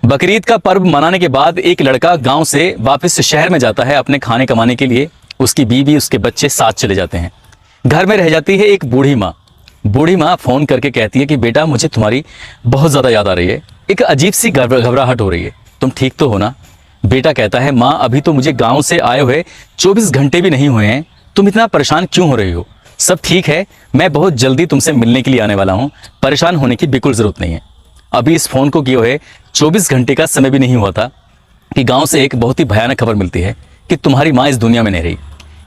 बकरीद का पर्व मनाने के बाद एक लड़का गांव से वापस शहर में जाता है अपने खाने कमाने के लिए। उसकी बीवी उसके बच्चे साथ चले जाते हैं। घर में रह जाती है एक बूढ़ी माँ। बूढ़ी माँ फोन करके कहती है कि बेटा मुझे तुम्हारी बहुत ज़्यादा याद आ रही है, एक अजीब सी घबराहट हो रही है, तुम ठीक तो हो ना। बेटा कहता है माँ अभी तो मुझे गाँव से आए हुए 24 घंटे भी नहीं हुए हैं, तुम इतना परेशान क्यों हो रही हो। सब ठीक है, मैं बहुत जल्दी तुमसे मिलने के लिए आने वाला हूँ, परेशान होने की बिल्कुल ज़रूरत नहीं है। अभी इस फ़ोन को किए हुए 24 घंटे का समय भी नहीं हुआ था कि गांव से एक बहुत ही भयानक खबर मिलती है कि तुम्हारी माँ इस दुनिया में नहीं रही।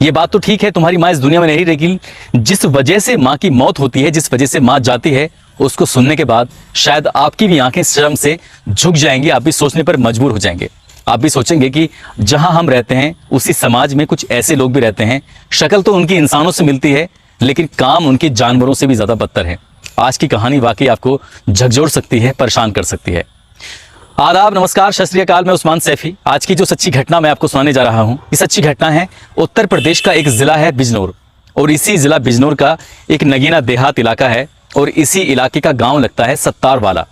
ये बात तो ठीक है, तुम्हारी माँ इस दुनिया में नहीं रही, लेकिन जिस वजह से माँ की मौत होती है, जिस वजह से माँ जाती है, उसको सुनने के बाद शायद आपकी भी आंखें शर्म से झुक जाएंगी। आप भी सोचने पर मजबूर हो जाएंगे। आप भी सोचेंगे कि जहां हम रहते हैं उसी समाज में कुछ ऐसे लोग भी रहते हैं, शक्ल तो उनकी इंसानों से मिलती है लेकिन काम उनके जानवरों से भी ज़्यादा बदतर है। आज की कहानी वाकई आपको झकझोर सकती है, परेशान कर सकती है। आदाब, नमस्कार, सत श्री अकाल। मैं उस्मान सैफी। आज की जो सच्ची घटना मैं आपको सुनाने जा रहा हूं, ये सच्ची घटना है उत्तर प्रदेश का एक ज़िला है बिजनौर, और इसी ज़िला बिजनौर का एक नगीना देहात इलाका है और इसी इलाके का गाँव लगता है सत्तार वाला।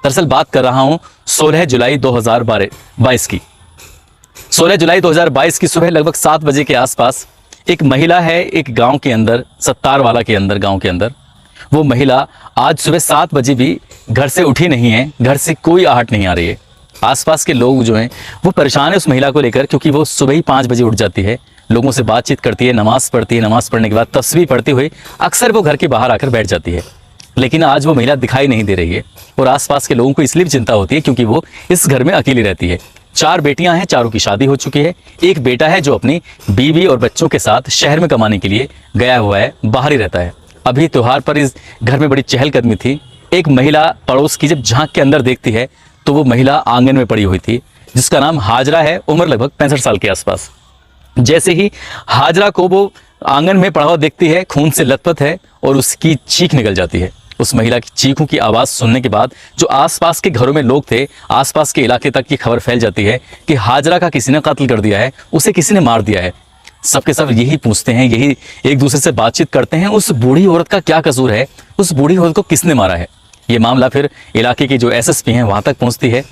दरअसल बात कर रहा हूँ 16 जुलाई 2022 की। 16 जुलाई 2022 की सुबह लगभग 7 बजे के आसपास एक महिला है एक गांव के अंदर, सत्तार वाला के अंदर, गांव के अंदर। वो महिला आज सुबह 7 बजे भी घर से उठी नहीं है, घर से कोई आहट नहीं आ रही है। आसपास के लोग जो हैं वो परेशान है उस महिला को लेकर, क्योंकि वो सुबह ही 5 बजे उठ जाती है, लोगों से बातचीत करती है, नमाज़ पढ़ती है, नमाज़ पढ़ने के बाद तस्बीह पढ़ते हुए अक्सर वो घर के बाहर आकर बैठ जाती है। लेकिन आज वो महिला दिखाई नहीं दे रही है और आसपास के लोगों को इसलिए भी चिंता होती है क्योंकि वो इस घर में अकेली रहती है। 4 बेटियां हैं, चारों की शादी हो चुकी है। एक बेटा है जो अपनी बीवी और बच्चों के साथ शहर में कमाने के लिए गया हुआ है, बाहर ही रहता है। अभी त्योहार पर इस घर में बड़ी चहलकदमी थी। एक महिला पड़ोस की जब झांक के अंदर देखती है तो वो महिला आंगन में पड़ी हुई थी, जिसका नाम हाजरा है, उम्र लगभग 65 साल के आसपास। जैसे ही हाजरा को वो आंगन में पड़ा हुआ देखती है, खून से लथपथ है और उसकी चीख निकल जाती है। उस महिला की चीखों की आवाज़ सुनने के बाद जो आसपास के घरों में लोग थे, आसपास के इलाके तक ये खबर फैल जाती है कि हाजरा का किसी ने कत्ल कर दिया है, उसे किसी ने मार दिया है। सबके सब यही पूछते हैं, यही एक दूसरे से बातचीत करते हैं, उस बूढ़ी औरत का क्या कसूर है, उस बूढ़ी औरत को किसने मारा है। ये मामला फिर इलाके की जो एसएसपी हैं वहाँ तक पहुँचती है।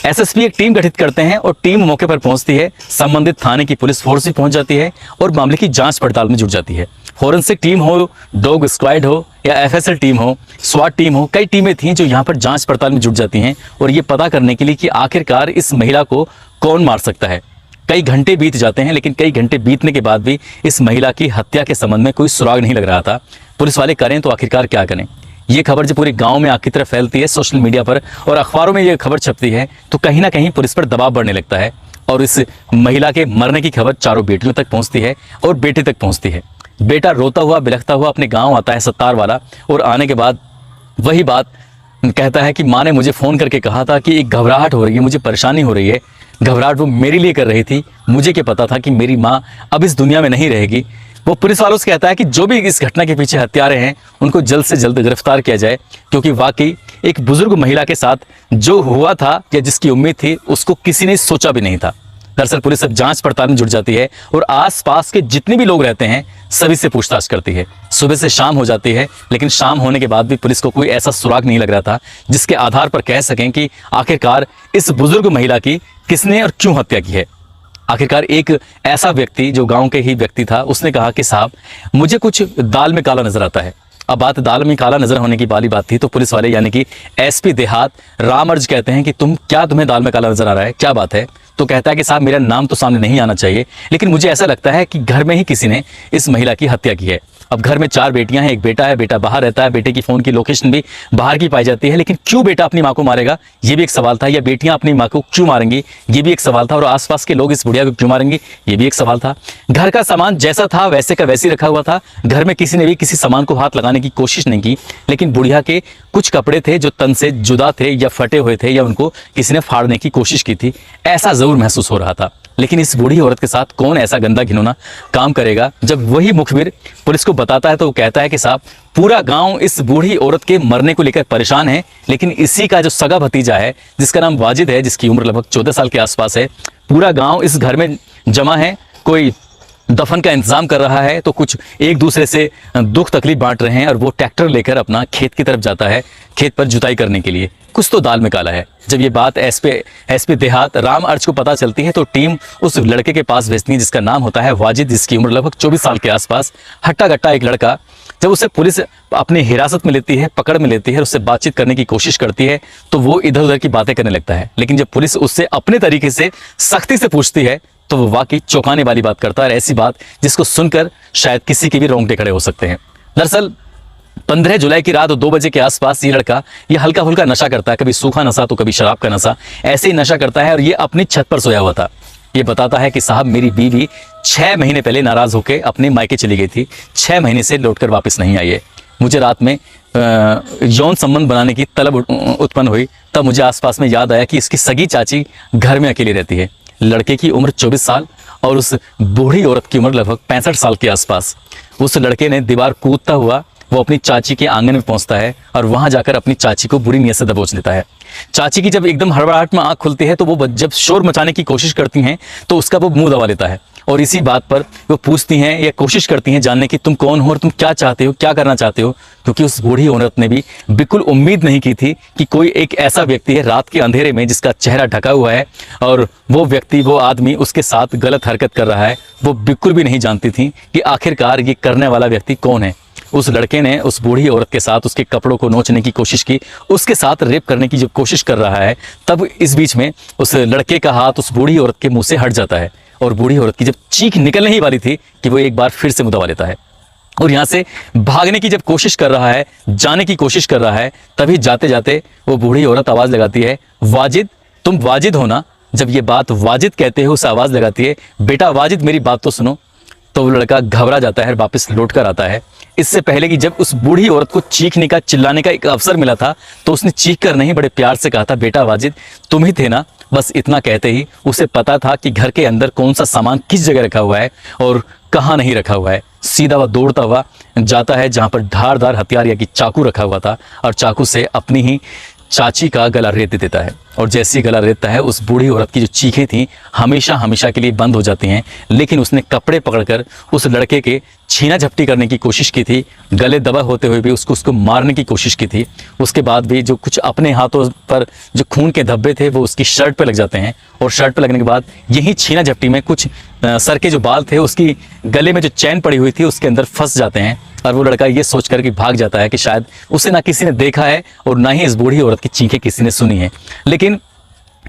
एसएसपी एक टीम गठित करते हैं और टीम मौके पर पहुँचती है। संबंधित थाने की पुलिस फोर्स भी पहुँच जाती है और मामले की जांच पड़ताल में जुट जाती है। फॉरेंसिक टीम हो, डॉग स्क्वाड हो या एफएसएल टीम हो, स्वाट टीम हो, कई टीमें थीं जो यहाँ पर जांच पड़ताल में जुट जाती हैं और ये पता करने के लिए कि आखिरकार इस महिला को कौन मार सकता है। कई घंटे बीत जाते हैं, लेकिन कई घंटे बीतने के बाद भी इस महिला की हत्या के संबंध में कोई सुराग नहीं लग रहा था। पुलिस वाले करें तो आखिरकार क्या करें। ये खबर जब पूरे गांव में आग की तरह फैलती है, सोशल मीडिया पर और अखबारों में ये खबर छपती है, तो कहीं ना कहीं पुलिस पर दबाव बढ़ने लगता है और इस महिला के मरने की खबर चारों बेटियों तक पहुंचती है और बेटे तक पहुंचती है। बेटा रोता हुआ बिलखता हुआ अपने गाँव आता है सत्तार वाला, और आने के बाद वही बात कहता है कि माँ ने मुझे फ़ोन करके कहा था कि एक घबराहट हो रही है, मुझे परेशानी हो रही है। घबराहट वो मेरे लिए कर रही थी, मुझे क्या पता था कि मेरी माँ अब इस दुनिया में नहीं रहेगी। वो पुलिस वालों से कहता है कि जो भी इस घटना के पीछे हत्यारे हैं उनको जल्द से जल्द गिरफ्तार किया जाए, क्योंकि वाकई एक बुजुर्ग महिला के साथ जो हुआ था या जिसकी उम्मीद थी उसको किसी ने सोचा भी नहीं था। दरअसल पुलिस अब जांच पड़ताल में जुट जाती है और आसपास के जितने भी लोग रहते हैं सभी से पूछताछ करती है। सुबह से शाम हो जाती है, लेकिन शाम होने के बाद भी पुलिस को कोई ऐसा सुराग नहीं लग रहा था जिसके आधार पर कह सकें कि आखिरकार इस बुजुर्ग महिला की किसने और क्यों हत्या की है। आखिरकार एक ऐसा व्यक्ति जो गांव के ही व्यक्ति था, उसने कहा कि साहब मुझे कुछ दाल में काला नजर आता है। अब बात दाल में काला नजर होने की वाली बात थी, तो पुलिस वाले यानी कि एसपी देहात रामर्ज कहते हैं कि तुम्हें दाल में काला नजर आ रहा है, क्या बात है। तो कहता है कि साहब मेरा नाम तो सामने नहीं आना चाहिए, लेकिन मुझे ऐसा लगता है कि घर में ही किसी ने इस महिला की हत्या की है। अब घर में 4 बेटियां हैं, एक बेटा है, बेटा बाहर रहता है, बेटे की फ़ोन की लोकेशन भी बाहर की पाई जाती है, लेकिन क्यों बेटा अपनी माँ को मारेगा ये भी एक सवाल था, या बेटियां अपनी माँ को क्यों मारेंगी ये भी एक सवाल था, और आसपास के लोग इस बुढ़िया को क्यों मारेंगे ये भी एक सवाल था। घर का सामान जैसा था वैसे का वैसे ही रखा हुआ था, घर में किसी ने भी किसी सामान को हाथ लगाने की कोशिश नहीं की, लेकिन बुढ़िया के कुछ कपड़े थे जो तन से जुदा थे या फटे हुए थे या उनको किसी ने फाड़ने की कोशिश की थी, ऐसा जरूर महसूस हो रहा था। लेकिन इस बूढ़ी औरत के साथ कौन ऐसा गंदा घिनौना काम करेगा। जब वही मुखबिर पुलिस को बताता है तो वो कहता है कि साहब पूरा गांव इस बूढ़ी औरत के मरने को लेकर परेशान है, लेकिन इसी का जो सगा भतीजा है जिसका नाम वाजिद है, जिसकी उम्र लगभग 14 साल के आसपास है, पूरा गांव इस घर में जमा है। कोई दफन का इंतजाम कर रहा है, तो कुछ एक दूसरे से दुख तकलीफ बांट रहे हैं। और वो ट्रैक्टर लेकर अपना खेत की तरफ जाता है, खेत पर जुताई करने के लिए। कुछ तो दाल में काला है। जब ये बात एसपी देहात राम अर्च को पता चलती है, तो टीम उस लड़के के पास भेजती है जिसका नाम होता है वाजिद, जिसकी उम्र लगभग 24 साल के आसपास। हट्टा कट्टा एक लड़का। जब उसे पुलिस अपने हिरासत में लेती है, पकड़ में लेती है, उससे बातचीत करने की कोशिश करती है, तो वो इधर उधर की बातें करने लगता है। लेकिन जब पुलिस उससे अपने तरीके से सख्ती से पूछती है, तो वो वाकई चौंकाने वाली बात करता है। और ऐसी बात जिसको सुनकर शायद किसी के भी रोंगटे खड़े हो सकते हैं। दरअसल 15 जुलाई की रात 2 बजे के आसपास ये लड़का ये हल्का फुल्का नशा करता है, कभी सूखा नशा तो कभी शराब का नशा, ऐसे ही नशा करता है। और ये अपनी छत पर सोया हुआ था। ये बताता है कि साहब, मेरी बीवी 6 महीने पहले नाराज होकर अपने मायके चली गई थी, 6 महीने से लौटकर वापस नहीं आई है। मुझे रात में यौन संबंध बनाने की तलब उत्पन्न हुई। तब मुझे आसपास में याद आया कि इसकी सगी चाची घर में अकेली रहती है। लड़के की उम्र 24 साल और उस बूढ़ी औरत की उम्र लगभग 65 साल के आसपास। उस लड़के ने दीवार कूदता हुआ वो अपनी चाची के आंगन में पहुंचता है और वहां जाकर अपनी चाची को बुरी नीयत से दबोच लेता है। चाची की जब एकदम हड़बड़ाहट में आंख खुलती है, तो वो जब शोर मचाने की कोशिश करती हैं, तो उसका वो मुंह दबा लेता है। और इसी बात पर वो पूछती हैं या कोशिश करती हैं जानने की, तुम कौन हो और तुम क्या चाहते हो, क्या करना चाहते हो। क्योंकि उस बूढ़ी औरत ने भी बिल्कुल उम्मीद नहीं की थी कि कोई एक ऐसा व्यक्ति है रात के अंधेरे में जिसका चेहरा ढका हुआ है और वो व्यक्ति, वो आदमी उसके साथ गलत हरकत कर रहा है। वो बिल्कुल भी नहीं जानती थी कि आखिरकार ये करने वाला व्यक्ति कौन है। उस लड़के ने उस बूढ़ी औरत के साथ उसके कपड़ों को नोचने की कोशिश की, उसके साथ रेप करने की जब कोशिश कर रहा है, तब इस बीच में उस लड़के का हाथ उस बूढ़ी औरत के मुंह से हट जाता है। और बूढ़ी औरत की जब चीख निकलने ही वाली थी कि वो एक बार फिर से मुंह दबा लेता है। और यहाँ से भागने की जब कोशिश कर रहा है, जाने की कोशिश कर रहा है, तभी जाते जाते वो बूढ़ी औरत आवाज़ लगाती है, वाजिद, तुम वाजिद हो ना। जब ये बात वाजिद कहते हुए उसे आवाज़ लगाती है, बेटा वाजिद मेरी बात तो सुनो। तो वो लड़का घबरा जाता है, वापस लौट कर आता है। इससे पहले कि जब उस बूढ़ी औरत को चीखने का, चिल्लाने का एक अवसर मिला था, तो उसने चीख कर नहीं, बड़े प्यार से कहा था, बेटा वाजिद तुम ही थे ना। बस इतना कहते ही उसे पता था कि घर के अंदर कौन सा सामान किस जगह रखा हुआ है और कहाँ नहीं रखा हुआ है। सीधा वह दौड़ता हुआ जाता है जहाँ पर धारदार हथियार या कि चाकू रखा हुआ था, और चाकू से अपनी ही चाची का गला रेत देता है। और जैसे ही गला रेतता है, उस बूढ़ी औरत की जो चीखें थी हमेशा हमेशा के लिए बंद हो जाती हैं। लेकिन उसने कपड़े पकड़कर उस लड़के के छीना झपटी करने की कोशिश की थी, गले दबा होते हुए भी उसको मारने की कोशिश की थी। उसके बाद भी जो कुछ अपने हाथों पर जो खून के धब्बे थे वो उसकी शर्ट पर लग जाते हैं, और शर्ट पर लगने के बाद यही छीना झपटी में कुछ सर के जो बाल थे उसकी गले में जो चैन पड़ी हुई थी उसके अंदर फंस जाते हैं। और वो लड़का ये सोच कर कि भाग जाता है कि शायद उसे ना किसी ने देखा है और ना ही इस बूढ़ी औरत की चीखें किसी ने सुनी है। लेकिन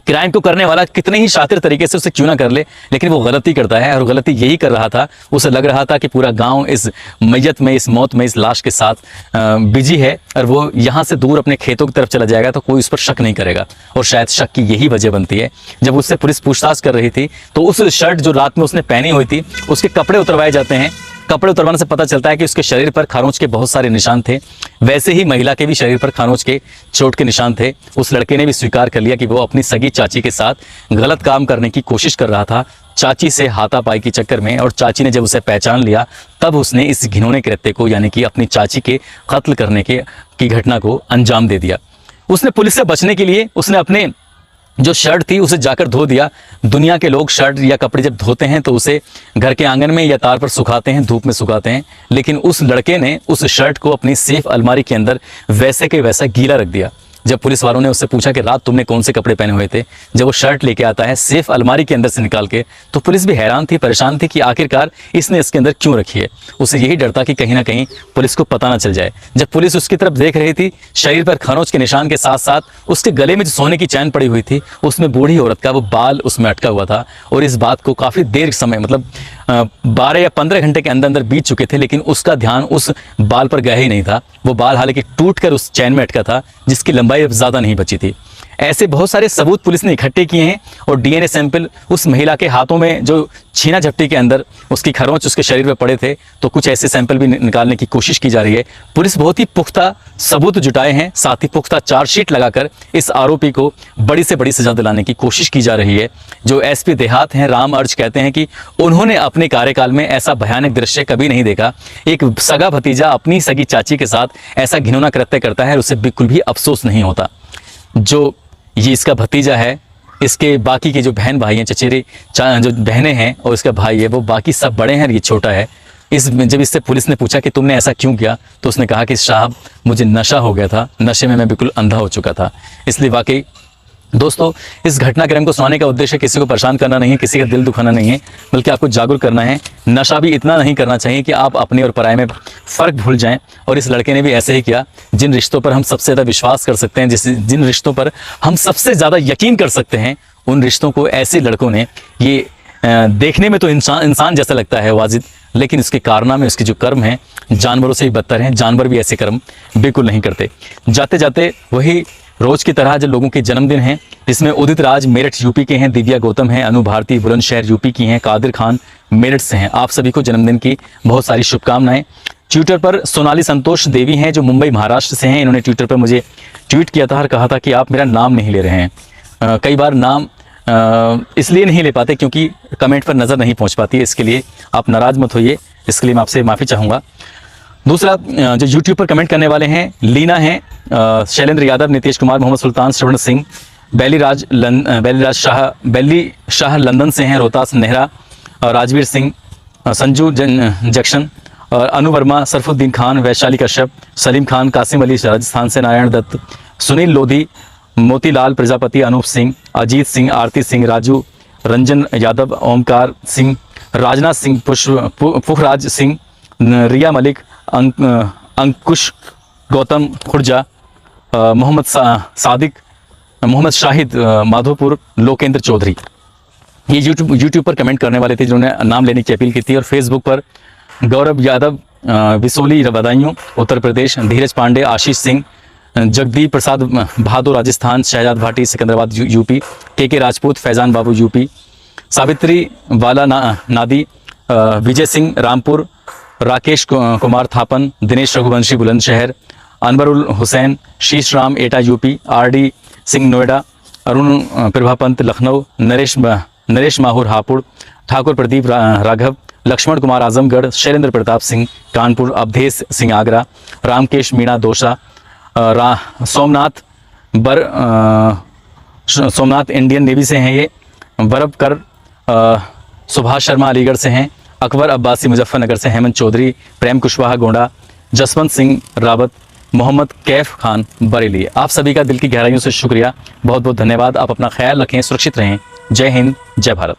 क्राइम को करने वाला कितने ही शातिर तरीके से उसे क्यों ना कर ले, लेकिन वो गलती करता है। और गलती यही कर रहा था, उसे लग रहा था कि पूरा गांव इस मैयत में, इस मौत में, इस लाश के साथ बिजी है, और वो यहाँ से दूर अपने खेतों की तरफ चला जाएगा तो कोई उस पर शक नहीं करेगा। और शायद शक की यही वजह बनती है। जब उससे पुलिस पूछताछ कर रही थी, तो उस शर्ट जो रात में उसने पहनी हुई थी उसके कपड़े उतरवाए जाते हैं। कपड़े उतरवाने से पता चलता है कि उसके शरीर पर खारोच के बहुत सारे निशान थे। वैसे ही महिला के भी शरीर पर खारोच के चोट के निशान थे। उस लड़के ने भी स्वीकार कर लिया कि वो अपनी सगी चाची के साथ गलत काम करने की कोशिश कर रहा था, चाची से हाथापाई के चक्कर में। और चाची ने जब उसे पहचान लिया, तब उसने इस घिनौने कृत्य को, यानी कि अपनी चाची के कत्ल करने की घटना को अंजाम दे दिया। उसने पुलिस से बचने के लिए उसने अपने जो शर्ट थी उसे जाकर धो दिया। दुनिया के लोग शर्ट या कपड़े जब धोते हैं तो उसे घर के आंगन में या तार पर सुखाते हैं, धूप में सुखाते हैं। लेकिन उस लड़के ने उस शर्ट को अपनी सेफ अलमारी के अंदर वैसे के वैसा गीला रख दिया। जब पुलिस वालों ने उससे पूछा कि रात तुमने कौन से कपड़े पहने हुए थे, जब वो शर्ट लेके आता है सेफ अलमारी के अंदर से निकाल के, तो पुलिस भी हैरान थी, परेशान थी कि आखिरकार इसने इसके अंदर क्यों रखी है। उसे यही डर था कि कहीं ना कहीं पुलिस को पता ना चल जाए। जब पुलिस उसकी तरफ देख रही थी, शरीर पर खरोच के निशान के साथ साथ उसके गले में जो सोने की चैन पड़ी हुई थी, उसमें बूढ़ी औरत का वो बाल उसमें अटका हुआ था। और इस बात को काफ़ी देर समय, मतलब 12 या 15 घंटे के अंदर अंदर बीत चुके थे, लेकिन उसका ध्यान उस बाल पर गया ही नहीं था। वो बाल हालांकि टूट कर उस चैन में अटका था, जिसकी लंबाई अब ज़्यादा नहीं बची थी। ऐसे बहुत सारे सबूत पुलिस ने इकट्ठे किए हैं, और डीएनए सैंपल उस महिला के हाथों में जो छीना झपटी के अंदर उसकी खरोंच उसके शरीर में पड़े थे, तो कुछ ऐसे सैंपल भी निकालने की कोशिश की जा रही है। पुलिस बहुत ही पुख्ता सबूत जुटाए हैं, साथ ही पुख्ता चार्जशीट लगाकर इस आरोपी को बड़ी से बड़ी सजा दिलाने की कोशिश की जा रही है। जो एसपी देहात हैं राम अर्च कहते हैं कि उन्होंने अपने कार्यकाल में ऐसा भयानक दृश्य कभी नहीं देखा। एक सगा भतीजा अपनी सगी चाची के साथ ऐसा घिनौना कृत्य करता है, उसे बिल्कुल भी अफसोस नहीं होता। जो ये इसका भतीजा है, इसके बाकी के जो बहन भाई हैं, चचेरे जो बहनें हैं और इसका भाई है, वो बाकी सब बड़े हैं और ये छोटा है। जब इससे पुलिस ने पूछा कि तुमने ऐसा क्यों किया, तो उसने कहा कि साहब मुझे नशा हो गया था, नशे में मैं बिल्कुल अंधा हो चुका था। इसलिए वाकई दोस्तों, इस घटनाक्रम को सुनाने का उद्देश्य किसी को परेशान करना नहीं है, किसी का दिल दुखाना नहीं है, बल्कि आपको जागरूक करना है। नशा भी इतना नहीं करना चाहिए कि आप अपने और पराये में फ़र्क भूल जाएं। और इस लड़के ने भी ऐसे ही किया। जिन रिश्तों पर हम सबसे ज़्यादा विश्वास कर सकते हैं, जिन रिश्तों पर हम सबसे ज़्यादा यकीन कर सकते हैं, उन रिश्तों को ऐसे लड़कों ने, ये देखने में तो इंसान जैसा लगता है वाजिद, लेकिन इसके कारनामे, उसके जो कर्म हैं, जानवरों से भी बदतर हैं। जानवर भी ऐसे कर्म बिल्कुल नहीं करते। जाते जाते वही रोज की तरह जो लोगों के जन्मदिन हैं, जिसमें उदित राज मेरठ यूपी के हैं, दिव्या गौतम हैं, अनु भारती बुलंदशहर यूपी की हैं, कादिर खान मेरठ से हैं। आप सभी को जन्मदिन की बहुत सारी शुभकामनाएं। ट्विटर पर सोनाली संतोष देवी हैं जो मुंबई महाराष्ट्र से हैं। इन्होंने ट्विटर पर मुझे ट्वीट किया था और कहा था कि आप मेरा नाम नहीं ले रहे हैं। कई बार नाम इसलिए नहीं ले पाते क्योंकि कमेंट पर नज़र नहीं पहुंच पाती है, इसके लिए आप नाराज़ मत होइए, इसके लिए मैं आपसे माफ़ी चाहूँगा। दूसरा, जो यूट्यूब पर कमेंट करने वाले हैं, लीना हैं, शैलेंद्र यादव, नीतीश कुमार, मोहम्मद सुल्तान, श्रवण सिंह, बेली शाह लंदन से हैं, रोहतास नेहरा, राजवीर सिंह, संजू जंक्शन, और अनु वर्मा, सरफुद्दीन खान, वैशाली कश्यप, सलीम खान, कासिम अली राजस्थान से, नारायण दत्त, सुनील लोधी, मोतीलाल प्रजापति, अनूप सिंह, अजीत सिंह, आरती सिंह, राजू, रंजन यादव, ओमकार सिंह, राजनाथ सिंह, पुखराज सिंह, रिया मलिक, अंकुश गौतम खुर्जा, मोहम्मद सादिक, मोहम्मद शाहिद माधोपुर, लोकेंद्र चौधरी, ये यूट्यूब पर कमेंट करने वाले थे जिन्होंने नाम लेने की अपील की थी। और फेसबुक पर गौरव यादव, विसोली बदायूं उत्तर प्रदेश, धीरज पांडे, आशीष सिंह, जगदीप प्रसाद बहादुर राजस्थान, शहजाद भाटी सिकंदराबाद यूपी, के राजपूत, फैजान बाबू यूपी, सावित्री वाला नादी, विजय सिंह रामपुर, राकेश कुमार थापन, दिनेश रघुवंशी बुलंदशहर, अनवरुल हुसैन, शीश राम एटा यूपी, आरडी सिंह नोएडा, अरुण प्रभापंत लखनऊ, नरेश माहुर हापुड़, ठाकुर प्रदीप राघव, लक्ष्मण कुमार आजमगढ़, शैलेंद्र प्रताप सिंह कानपुर, अवधेश सिंह आगरा, रामकेश मीणा दोसा, सोमनाथ इंडियन नेवी से हैं ये, बरबकर सुभाष शर्मा अलीगढ़ से हैं, अकबर अब्बासी मुजफ्फरनगर से, हेमंत चौधरी, प्रेम कुशवाहा गोंडा, जसवंत सिंह रावत, मोहम्मद कैफ खान बरेली। आप सभी का दिल की गहराइयों से शुक्रिया, बहुत बहुत धन्यवाद। आप अपना ख्याल रखें, सुरक्षित रहें। जय हिंद, जय भारत।